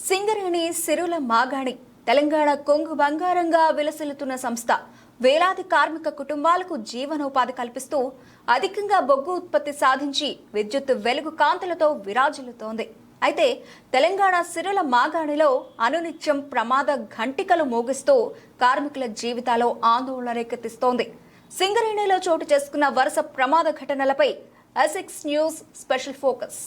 సింగరేణి సిరుల మాగాణి తెలంగాణ కొంగు బంగారంగా విలసిల్లుతున్న సంస్థ వేలాది కార్మిక కుటుంబాలకు జీవనోపాధి కల్పిస్తూ అధికంగా బొగ్గు ఉత్పత్తి సాధించి విద్యుత్ వెలుగు కాంతులతో విరాజిల్లుతోంది. అయితే తెలంగాణ సిరుల మాగాణిలో అనునిత్యం ప్రమాద ఘంటికలు మోగిస్తూ కార్మికుల జీవితాల్లో ఆందోళన రేకెత్తిస్తోంది. సింగరేణిలో చోటు చేసుకున్న వరుస ప్రమాద ఘటనలపై ఎసిక్స్ న్యూస్ స్పెషల్ ఫోకస్.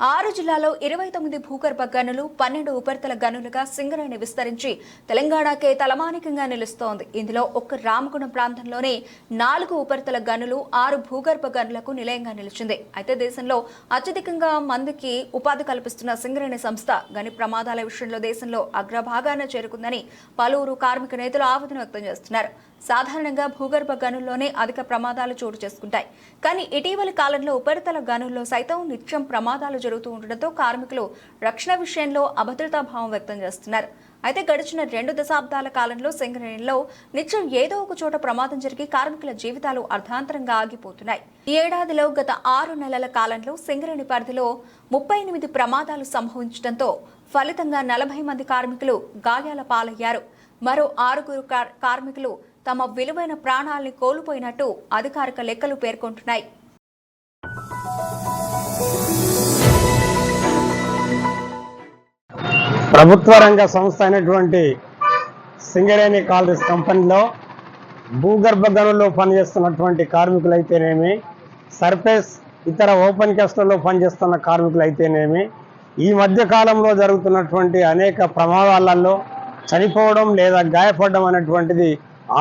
6 జిల్లాల్లో 29 భూగర్భ గనులు, 12 ఉపరితల గనులుగా సింగరేణి విస్తరించి తెలంగాణకే తలమానికంగా నిలుస్తోంది. ఇందులో ఒక్క రామగుణం ప్రాంతంలోనే 4 ఉపరితల గనులు, 6 భూగర్భ గనులకు నిలయంగా నిలిచింది. అయితే దేశంలో అత్యధికంగా మందికి ఉపాధి కల్పిస్తున్న సింగరేణి సంస్థ గని ప్రమాదాల విషయంలో దేశంలో అగ్రభాగాన చేరుకుందని పలువురు కార్మిక నేతలు ఆవేదన వ్యక్తం చేస్తున్నారు. సాధారణంగా భూగర్భ గనుల్లోనే అధిక ప్రమాదాలు చోటు చేసుకుంటాయి. కానీ ఇటీవలి కాలంలో ఉపరితల గనుల్లో సైతం నిత్యం ప్రమాదాలు జరుగుతూ ఉండడంతో కార్మికులు రక్షణ విషయంలో అభద్రతా భావం వ్యక్తం చేస్తున్నారు. అయితే గడిచిన 2 దశాబ్దాల కాలంలో సింగరేణిలో నిత్యం ఏదో ఒక చోట ప్రమాదం జరిగి కార్మికుల జీవితాలు అర్ధాంతరంగా ఆగిపోతున్నాయి. ఈ ఏడాదిలో గత 6 నెలల కాలంలో సింగరేణి పరిధిలో 38 ప్రమాదాలు సంభవించడంతో ఫలితంగా 40 మంది కార్మికులు గాయాల పాలయ్యారు. మరో 6 కార్మికులు తమ విలువైన ప్రాణాల్ని కోల్పోయినట్టు అధికారిక లెక్కలు పేర్కొంటున్నాయి. ప్రభుత్వ రంగ సంస్థ అయినటువంటి సింగరేణి కాలరీస్ కంపెనీలో భూగర్భ గనుల్లో పనిచేస్తున్నటువంటి కార్మికులైతేనేమి, సర్ఫేస్ ఇతర ఓపెన్ కాస్ట్లలో పనిచేస్తున్న కార్మికులైతేనేమి, ఈ మధ్య కాలంలో జరుగుతున్నటువంటి అనేక ప్రమాదాలలో చనిపోవడం లేదా గాయపడడం అనేటువంటిది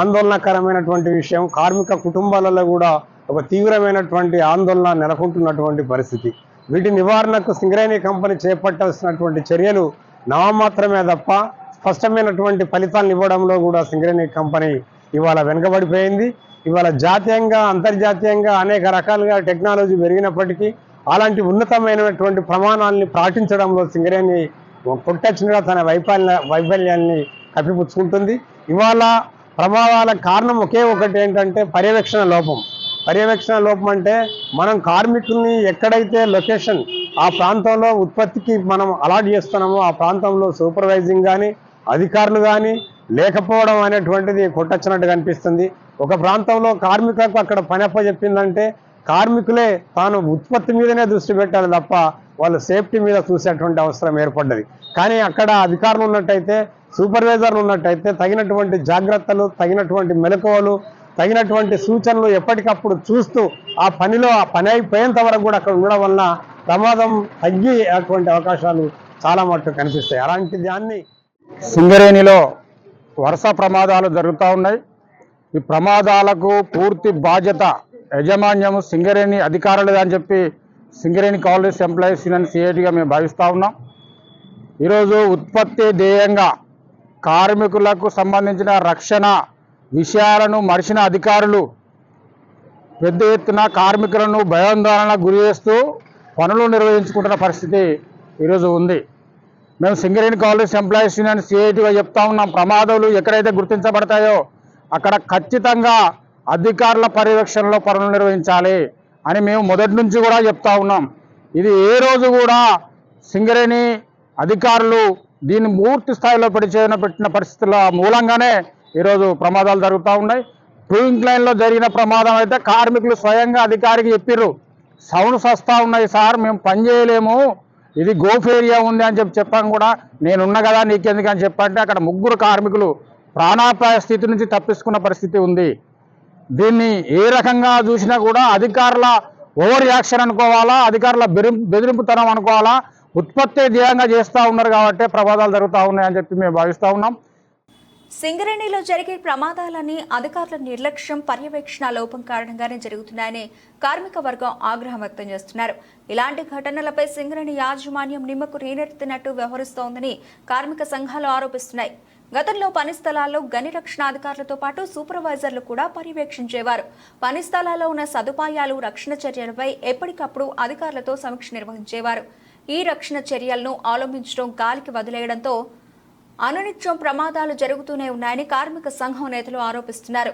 ఆందోళనకరమైనటువంటి విషయం. కార్మిక కుటుంబాలలో కూడా ఒక తీవ్రమైనటువంటి ఆందోళన నెలకొంటున్నటువంటి పరిస్థితి. వీటి నివారణకు సింగరేణి కంపెనీ చేపట్టాల్సినటువంటి చర్యలు నామమాత్రమే తప్ప స్పష్టమైనటువంటి ఫలితాలను ఇవ్వడంలో కూడా సింగరేణి కంపెనీ ఇవాళ వెనుకబడిపోయింది. ఇవాళ జాతీయంగా అంతర్జాతీయంగా అనేక రకాలుగా టెక్నాలజీ పెరిగినప్పటికీ అలాంటి ఉన్నతమైనటువంటి ప్రమాణాలని పాటించడంలో సింగరేణి కొట్టచ్చినగా తన వైఫల్యాన్ని కప్పిపుచ్చుకుంటుంది. ఇవాళ ప్రమాదాలకు కారణం ఒకే ఒకటి ఏంటంటే పర్యవేక్షణ లోపం. పర్యవేక్షణ లోపం అంటే మనం కార్మికుల్ని ఎక్కడైతే లొకేషన్ ఆ ప్రాంతంలో ఉత్పత్తికి మనం అలాట్ చేస్తున్నామో ఆ ప్రాంతంలో సూపర్వైజింగ్ కానీ అధికారులు కానీ లేకపోవడం అనేటువంటిది కొట్టచ్చినట్టు కనిపిస్తుంది. ఒక ప్రాంతంలో కార్మికులకు అక్కడ పని అప్పచెప్పిందంటే కార్మికులే తాను ఉత్పత్తి మీదనే దృష్టి పెట్టాలి తప్ప వాళ్ళు సేఫ్టీ మీద చూసేటువంటి అవసరం ఏర్పడ్డది. కానీ అక్కడ అధికారులు ఉన్నట్టయితే, సూపర్వైజర్లు ఉన్నట్టయితే తగినటువంటి జాగ్రత్తలు, తగినటువంటి మెలకువలు, తగినటువంటి సూచనలు ఎప్పటికప్పుడు చూస్తూ ఆ పని అయిపోయేంత వరకు కూడా అక్కడ ఉండడం వలన ప్రమాదం తగ్గేటువంటి అవకాశాలు చాలా మట్టుకు కనిపిస్తాయి. అలాంటి దాన్ని సింగరేణిలో వరుస ప్రమాదాలు జరుగుతూ ఉన్నాయి. ఈ ప్రమాదాలకు పూర్తి బాధ్యత యాజమాన్యము సింగరేణి అధికారులు అని చెప్పి సింగరేణి కాలరీస్ ఎంప్లాయీస్ యూనియన్ సిఐటిగా మేము భావిస్తూ ఉన్నాం. ఈరోజు ఉత్పత్తి ధ్యేయంగా కార్మికులకు సంబంధించిన రక్షణ విషయాలను మరిచిన అధికారులు పెద్ద ఎత్తున కార్మికులను భయాందోళనకు గురి చేస్తూ పనులు నిర్వహించుకుంటున్న పరిస్థితి ఈరోజు ఉంది. మేము సింగరేణి కాలరీస్ ఎంప్లాయీస్ యూనియన్ సిఐటిగా చెప్తా ఉన్నాం, ప్రమాదాలు ఎక్కడైతే గుర్తించబడతాయో అక్కడ ఖచ్చితంగా అధికారుల పర్యవేక్షణలో పనులు నిర్వహించాలి అని మేము మొదటి నుంచి కూడా చెప్తా ఉన్నాం. ఇది ఏ రోజు కూడా సింగరేణి అధికారులు దీన్ని పూర్తి స్థాయిలో పెట్టిన పరిస్థితుల మూలంగానే ఈరోజు ప్రమాదాలు జరుగుతూ ఉన్నాయి. టూయింగ్ లైన్లో జరిగిన ప్రమాదం అయితే కార్మికులు స్వయంగా అధికారికి చెప్పిర్రు, సౌండ్స్ వస్తూ ఉన్నాయి సార్, మేము పని చేయలేము, ఇది గోఫ్ ఏరియా ఉంది అని చెప్పాం కూడా. నేనున్నా కదా నీకెందుకని చెప్పంటే అక్కడ 3 కార్మికులు ప్రాణాపాయ స్థితి నుంచి తప్పించుకున్న పరిస్థితి ఉంది. దీన్ని ఏ రకంగా చూసినా కూడా అధికారుల ఓవర్ యాక్షన్ అనుకోవాలా, అధికారుల బెదిరింపుతనం అనుకోవాలా, ఉత్పత్తి ధ్యేయంగా చేస్తూ ఉన్నారు కాబట్టి ప్రమాదాలు జరుగుతూ ఉన్నాయని చెప్పి మేము భావిస్తూ ఉన్నాం. సింగరేణిలో జరిగే ప్రమాదాలన్నీ అధికారుల నిర్లక్ష్యం, పర్యవేక్షణ లోపం కారణంగానే జరుగుతున్నాయని కార్మిక వర్గం ఆగ్రహం వ్యక్తం చేస్తున్నారు. ఇలాంటి ఘటనలపై సింగరేణి యాజమాన్యం నిమ్మకు నీరెత్తినట్టు వ్యవహరిస్తోందని కార్మిక సంఘాలు ఆరోపిస్తున్నాయి. గతంలో పని స్థలాల్లో గని రక్షణ అధికారులతో పాటు సూపర్వైజర్లు కూడా పర్యవేక్షించేవారు. పని స్థలాల్లో ఉన్న సదుపాయాలు, రక్షణ చర్యలపై ఎప్పటికప్పుడు అధికారులతో సమీక్ష నిర్వహించేవారు. ఈ రక్షణ చర్యలను అవలంబించడం గాలికి వదిలేయడంతో అనునిత్యం ప్రమాదాలు జరుగుతూనే ఉన్నాయని కార్మిక సంఘం నేతలు ఆరోపిస్తున్నారు.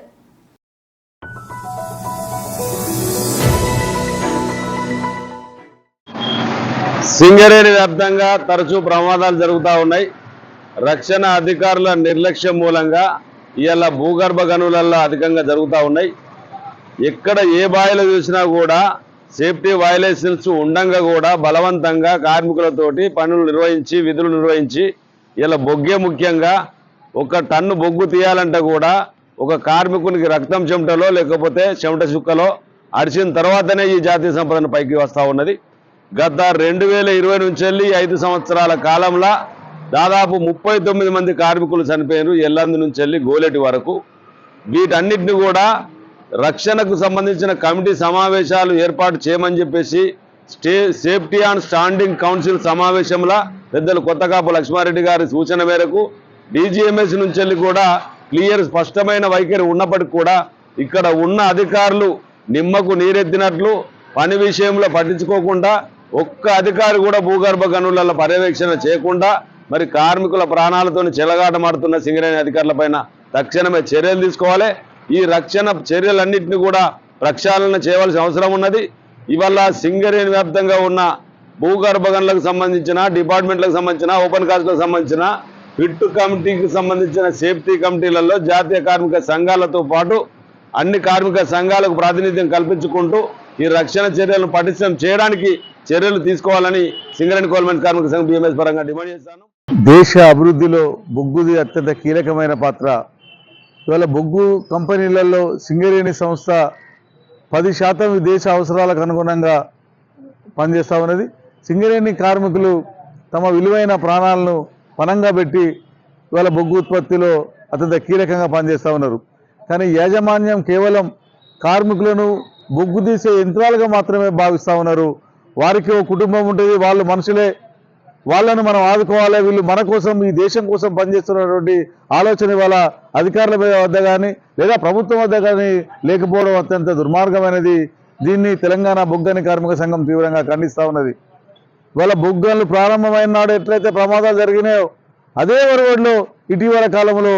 సింగరేణి వ్యాప్తంగా తరచూ ప్రమాదాలు జరుగుతూ ఉన్నాయి. రక్షణ అధికారుల నిర్లక్ష్యం మూలంగా ఇవాళ భూగర్భ గనులలో అధికంగా జరుగుతూ ఉన్నాయి. ఎక్కడ ఏ బాయిలో చూసినా కూడా సేఫ్టీ వయలేషన్స్ ఉండంగా కూడా బలవంతంగా కార్మికులతోటి పనులు నిర్వహించి విధులు నిర్వహించి ఇలా బొగ్గే ముఖ్యంగా ఒక టన్ను బొగ్గు తీయాలంటే కూడా ఒక కార్మికునికి రక్తం చెమటలో లేకపోతే చెమట చుక్కలో అడిచిన తర్వాతనే ఈ జాతీయ సంపదను పైకి వస్తూ ఉన్నది. గత 2020 నుంచి వెళ్ళి 5 సంవత్సరాల కాలంలో దాదాపు 39 మంది కార్మికులు చనిపోయారు. ఎల్లందు నుంచి వెళ్ళి గోలేటి వరకు. వీటన్నిటిని కూడా రక్షణకు సంబంధించిన కమిటీ సమావేశాలు ఏర్పాటు చేయమని చెప్పేసి సేఫ్టీ అండ్ స్టాండింగ్ కౌన్సిల్ సమావేశంలో పెద్దలు కొత్తకాపు లక్ష్మారెడ్డి గారి సూచన మేరకు డీజీఎంఎస్ నుంచి వెళ్ళి కూడా స్పష్టమైన వైఖరి ఉన్నప్పటికీ కూడా ఇక్కడ ఉన్న అధికారులు నిమ్మకు నీరెత్తినట్లు పని విషయంలో పట్టించుకోకుండా ఒక్క అధికారి కూడా భూగర్భ గనులలో పర్యవేక్షణ చేయకుండా మరి కార్మికుల ప్రాణాలతో చెలగాటమాడుతున్న సింగరేణి అధికారులపైన తక్షణమే చర్యలు తీసుకోవాలి. ఈ రక్షణ చర్యలన్నింటినీ కూడా ప్రక్షాళన చేయవలసిన అవసరం ఉన్నది. ఇవాళ సింగరేణి వ్యాప్తంగా ఉన్న భూగర్భ గనులకు సంబంధించిన డిపార్ట్మెంట్లకు సంబంధించిన ఓపెన్ కాస్ట్లకు సంబంధించిన పిట్టు కమిటీకి సంబంధించిన సేఫ్టీ కమిటీలలో జాతీయ కార్మిక సంఘాలతో పాటు అన్ని కార్మిక సంఘాలకు ప్రాతినిధ్యం కల్పించుకుంటూ ఈ రక్షణ చర్యలను పటిష్టం చేయడానికి చర్యలు తీసుకోవాలని సింగరేణి కోల్మెంట్ కార్మిక సంఘం బిఎంఎస్ పరంగా డిమాండ్ చేస్తాను. దేశ అభివృద్ధిలో బొగ్గుది అత్యంత కీలకమైన పాత్ర. ఇవాళ బొగ్గు కంపెనీలలో సింగరేణి సంస్థ 10% దేశ అవసరాలకు అనుగుణంగా పనిచేస్తూ ఉన్నది. సింగరేణి కార్మికులు తమ విలువైన ప్రాణాలను పణంగా పెట్టి ఇవాళ బొగ్గు ఉత్పత్తిలో అత్యంత కీలకంగా పనిచేస్తూ ఉన్నారు. కానీ యాజమాన్యం కేవలం కార్మికులను బొగ్గు తీసే యంత్రాలుగా మాత్రమే భావిస్తూ ఉన్నారు. వారికి ఓ కుటుంబం ఉంటుంది, వాళ్ళు మనుషులే, వాళ్ళను మనం ఆదుకోవాలి, వీళ్ళు మన కోసం ఈ దేశం కోసం పనిచేస్తున్నటువంటి ఆలోచన ఇవాళ అధికారుల వద్ద కానీ లేదా ప్రభుత్వం వద్ద కానీ లేకపోవడం అత్యంత దుర్మార్గమైనది. దీన్ని తెలంగాణ బొగ్గని కార్మిక సంఘం తీవ్రంగా ఖండిస్తూ ఉన్నది. ఇవాళ బొగ్గన్లు ప్రారంభమైన నాడు ఎట్లయితే ప్రమాదాలు జరిగినాయో అదే వరవడిలో ఇటీవల కాలంలో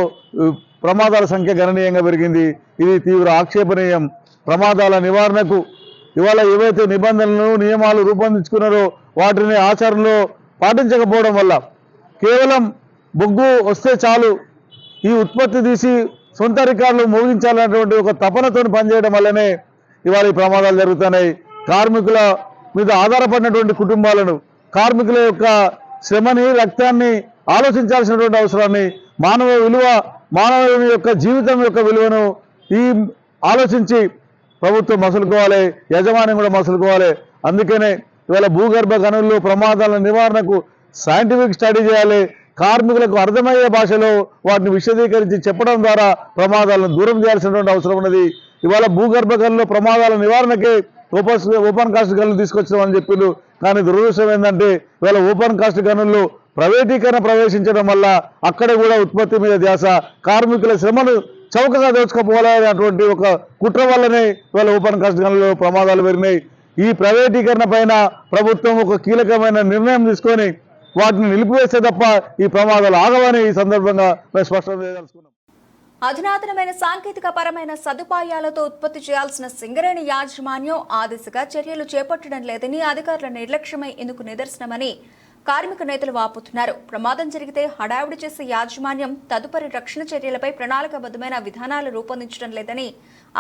ప్రమాదాల సంఖ్య గణనీయంగా పెరిగింది. ఇది తీవ్ర ఆక్షేపణీయం. ప్రమాదాల నివారణకు ఇవాళ ఏవైతే నిబంధనలు నియమాలు రూపొందించుకున్నారో వాటిని ఆచరణలో పాటించకపోవడం వల్ల కేవలం బొగ్గు వస్తే చాలు ఈ ఉత్పత్తి తీసి సొంత రికార్డులు మోగించాలనేటువంటి ఒక తపనతో పనిచేయడం వల్లనే ఇవాళ ఈ ప్రమాదాలు జరుగుతున్నాయి. కార్మికుల మీద ఆధారపడినటువంటి కుటుంబాలను, కార్మికుల యొక్క శ్రమని రక్తాన్ని ఆలోచించాల్సినటువంటి అవసరాన్ని, మానవుని యొక్క జీవితం యొక్క విలువను ఈ ఆలోచించి ప్రభుత్వం మసులుకోవాలి, యాజమాన్యం కూడా మసులుకోవాలి. అందుకనే ఇవాళ భూగర్భ గనుల్లో ప్రమాదాల నివారణకు సైంటిఫిక్ స్టడీ చేయాలి. కార్మికులకు అర్థమయ్యే భాషలో వాటిని విశదీకరించి చెప్పడం ద్వారా ప్రమాదాలను దూరం చేయాల్సినటువంటి అవసరం ఉన్నది. ఇవాళ భూగర్భ గనుల్లో ప్రమాదాల నివారణకే ఓపెన్ కాస్ట్ గనులు తీసుకొచ్చామని చెప్పిండు. కానీ దురదృష్టం ఏంటంటే ఇవాళ ఓపెన్ కాస్ట్ గనుల్లో ప్రైవేటీకరణ ప్రవేశించడం వల్ల అక్కడ కూడా ఉత్పత్తి మీద ధ్యాస, కార్మికుల శ్రమను చౌకగా దోచుకోపోవాలనేటువంటి ఒక కుట్ర వల్లనే ఇవాళ ఓపెన్ కాస్ట్ గనుల్లో ప్రమాదాలు పెరిగినాయి. ఈ ప్రైవేటీకరణ పైన ప్రభుత్వం ఒక కీలకమైన నిర్ణయం తీసుకొని వాటిని నిలిపివేస్తే తప్ప ఈ ప్రమాదాలు ఆగవని ఈ సందర్భంగా మేము స్పష్టం చేయదలుచుకున్నాం. అధునాతనమైన సాంకేతిక పరమైన సదుపాయాలతో ఉత్పత్తి చేయాల్సిన సింగరేణి యాజమాన్యం ఆ దిశగా చర్యలు చేపట్టడం లేదని అధికారుల నిర్లక్ష్యమై ఇందుకు నిదర్శనమని కార్మిక నేతలు వాపోతున్నారు. ప్రమాదం జరిగితే హడావిడి చేసే యాజమాన్యం తదుపరి రక్షణ చర్యలపై ప్రణాళికాబద్ధమైన విధానాలు రూపొందించడం లేదని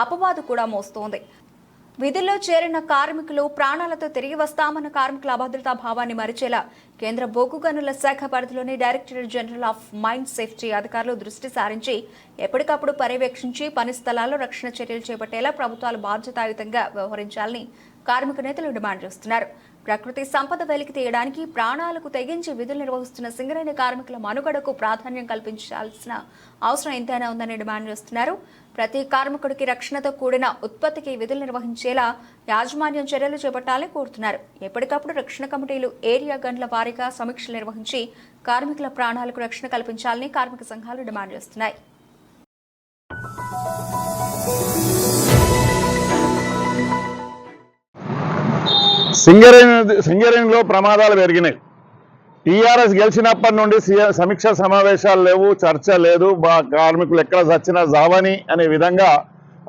అపవాదు కూడా మోస్తోంది. విధుల్లో చేరిన కార్మికులు ప్రాణాలతో తిరిగి వస్తామన్న కార్మికుల అభద్రతా భావాన్ని మరిచేలా కేంద్ర బొగ్గు గనుల శాఖ పరిధిలోని Directorate General of Mine Safety అధికారులు దృష్టి సారించి ఎప్పటికప్పుడు పర్యవేక్షించి పని స్థలాల్లో రక్షణ చర్యలు చేపట్టేలా ప్రభుత్వాలు బాధ్యతాయుతంగా వ్యవహరించాలని కార్మిక నేతలు డిమాండ్ చేస్తున్నారు. ప్రకృతి సంపద వెలికి తీయడానికి ప్రాణాలకు తెగించి విధులు నిర్వహిస్తున్న సింగరేణి కార్మికుల మనుగడకు ప్రాధాన్యం కల్పించాల్సిన అవసరం ఎంతైనా ఉందని డిమాండ్ చేస్తున్నారు. ప్రతి కార్మికుడికి రక్షణతో కూడిన ఉత్పత్తికి విధులు నిర్వహించేలా యాజమాన్యం చర్యలు చేపట్టాలని కోరుతున్నారు. ఎప్పటికప్పుడు రక్షణ కమిటీలు ఏరియా గన్ల వారీగా సమీక్షలు నిర్వహించి కార్మికుల ప్రాణాలకు రక్షణ కల్పించాలని కార్మిక సంఘాలు డిమాండ్ చేస్తున్నాయి. సింగరేణిలో ప్రమాదాలు పెరిగినాయి. టీఆర్ఎస్ గెలిచినప్పటి నుండి సమీక్ష సమావేశాలు లేవు, చర్చ లేదు, కార్మికులు ఎక్కడ చచ్చినా జావని అనే విధంగా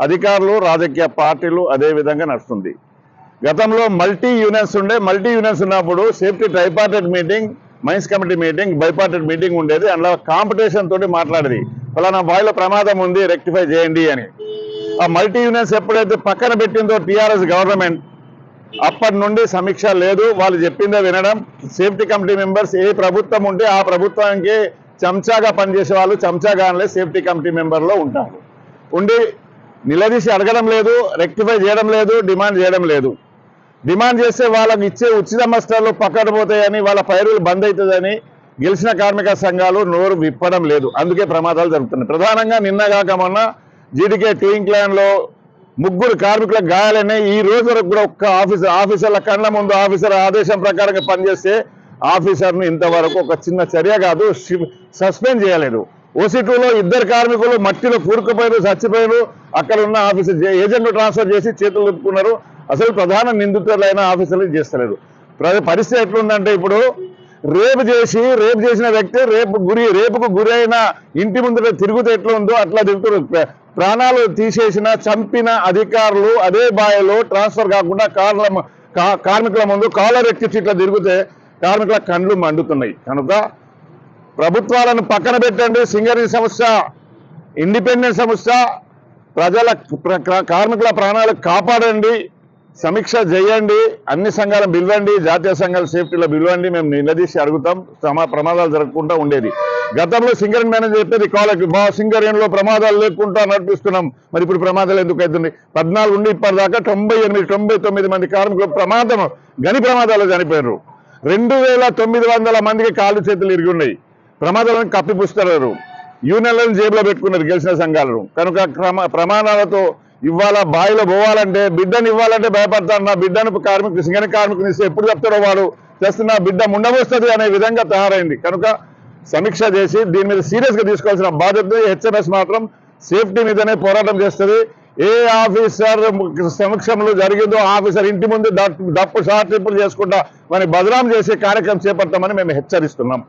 అధికారులు, రాజకీయ పార్టీలు అదే విధంగా నడుస్తుంది. గతంలో మల్టీ యూనియన్స్ ఉన్నప్పుడు safety tripartite meeting, mines committee meeting, bipartite meeting ఉండేది. అందులో కాంపిటీషన్ తోటి మాట్లాడేది, ఫలానా బావిలో ప్రమాదం ఉంది రెక్టిఫై చేయండి అని. ఆ మల్టీ యూనియన్స్ ఎప్పుడైతే పక్కన పెట్టిందో టీఆర్ఎస్ గవర్నమెంట్, అప్పటి నుండి సమీక్ష లేదు. వాళ్ళు చెప్పిందే వినడం. సేఫ్టీ కమిటీ మెంబర్స్ ఏ ప్రభుత్వం ఉంటే ఆ ప్రభుత్వానికి చెంచాగా పనిచేసే వాళ్ళు చెంచాగానే సేఫ్టీ కమిటీ మెంబర్లో ఉంటారు. ఉండి నిలదీసి అడగడం లేదు, రెక్టిఫై చేయడం లేదు, డిమాండ్ చేయడం లేదు. డిమాండ్ చేస్తే వాళ్ళకి ఇచ్చే ఉచిత మస్టర్లు పక్కన పోతాయని, వాళ్ళ పైరులు బంద్ అవుతుందని గెలిచిన కార్మిక సంఘాలు నోరు విప్పడం లేదు. అందుకే ప్రమాదాలు జరుగుతున్నాయి. ప్రధానంగా నిన్నగాక మొన్న జీడికే ట్వింక్ ల్యాండ్లో 3 కార్మికులకు గాయాలైనాయి. ఈ రోజు వరకు కూడా ఒక్క ఆఫీసర్ల కళ్ళ ముందు ఆఫీసర్ ఆదేశం ప్రకారంగా పనిచేస్తే ఆఫీసర్ను ఇంతవరకు ఒక చిన్న చర్య కాదు సస్పెండ్ చేయలేదు. OC2లో 2 కార్మికులు మట్టిలో కూరుకుపోయారు, చచ్చిపోయారు. అక్కడ ఉన్న ఆఫీసర్ ఏజెంట్ ట్రాన్స్ఫర్ చేసి చేతులు దుప్పుకున్నారు. అసలు ప్రధాన నిందితులైన ఆఫీసర్లు చేస్తలేదు. పరిస్థితి ఎట్లుందంటే, ఇప్పుడు రేపు చేసిన వ్యక్తి రేపుకు గురి అయిన ఇంటి ముందు తిరుగుతూ ఎట్లా ఉందో అట్లా తిరుగుతున్నారు. ప్రాణాలు తీసేసిన చంపిన అధికారులు అదే బాయలో ట్రాన్స్ఫర్ కాకుండా కార్మికుల ముందు కాలర్ ఎక్కించి ఇట్లా తిరిగితే కార్మికుల కండ్లు మండుతున్నాయి. కనుక ప్రభుత్వాలను పక్కన పెట్టండి. సింగరేణి సంస్థ ఇండిపెండెంట్ సంస్థ, కార్మికుల ప్రాణాలు కాపాడండి, సమీక్ష చేయండి, అన్ని సంఘాలను పిలవండి, జాతీయ సంఘాల సేఫ్టీలో పిలవండి. మేము నిలదీసి అడుగుతాం ప్రమాదాలు జరగకుండా ఉండేది. గతంలో సింగరేణి మేనేజర్ చెప్పేది కాలేకి సింగరేణిలో ప్రమాదాలు లేకుండా నడిపిస్తున్నాం. మరి ఇప్పుడు ప్రమాదాలు ఎందుకు అవుతుంది? 14 నుండి ఇప్పటిదాకా 99 మంది కార్మికులు గని ప్రమాదాలు చనిపోయారు. 2900 మందికి కాళ్ళు చేతులు ఇరిగి ఉన్నాయి. ప్రమాదాలను కప్పిపుస్తారు. యూనియన్లను జేబులో పెట్టుకున్నారు గెలిచిన సంఘాలను. కనుక ప్రమాణాలతో ఇవాళ బావిలో పోవాలంటే, బిడ్డను ఇవ్వాలంటే భయపడతాను. నా బిడ్డను సింగరేణి కార్మికుని ఇస్తే ఎప్పుడు చెప్తారో వాడు చేస్తున్న బిడ్డ ముండవస్తుంది అనే విధంగా తయారైంది. కనుక సమీక్ష చేసి దీని మీద సీరియస్గా తీసుకోవాల్సిన బాధ్యత. హెచ్ఎంఎస్ మాత్రం సేఫ్టీ మీదనే పోరాటం చేస్తుంది. ఏ ఆఫీసర్ సమక్షంలో జరిగిందో ఆఫీసర్ ఇంటి ముందు డప్పు షార్ట్ ట్రిప్పులు చేసుకుంటా మరి బదనాం చేసే కార్యక్రమం చేపడతామని మేము హెచ్చరిస్తున్నాం.